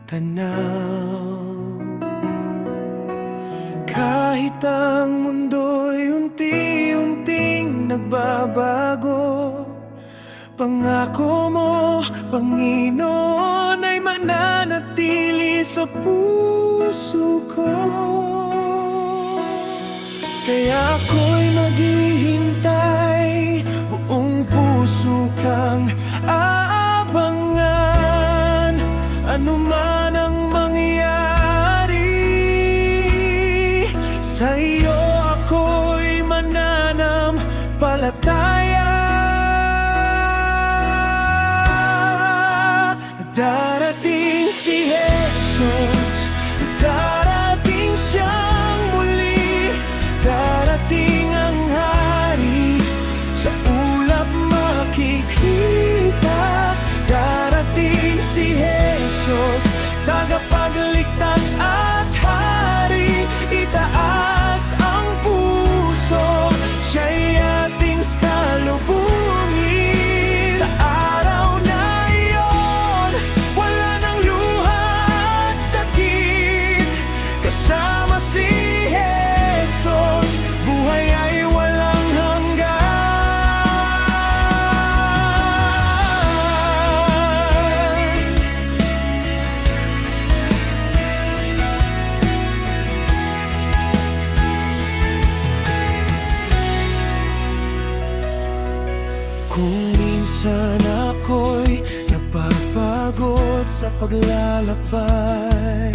tanaw. Kahit ang mundo'y unti-unting nagbabago, pangako mo, Panginoon, ay mananatili sa puso ko. Kaya ako'y maghihintay, buong puso kang aabangan, anuman ang mangyari. Sa iyo ako'y mananampalataya. Darating si Jesus, darating siyang muli, darating ang hari, sa ulap makikita. Darating si Jesus, tagapagligtas at hari, itaas ang puso, siya'y ating salubungin. Sa araw na iyon, wala nang luha at sakit. Kasama si Jesus, buhay ay walang hanggan. Kung minsan ako'y napapagod sa paglalakbay,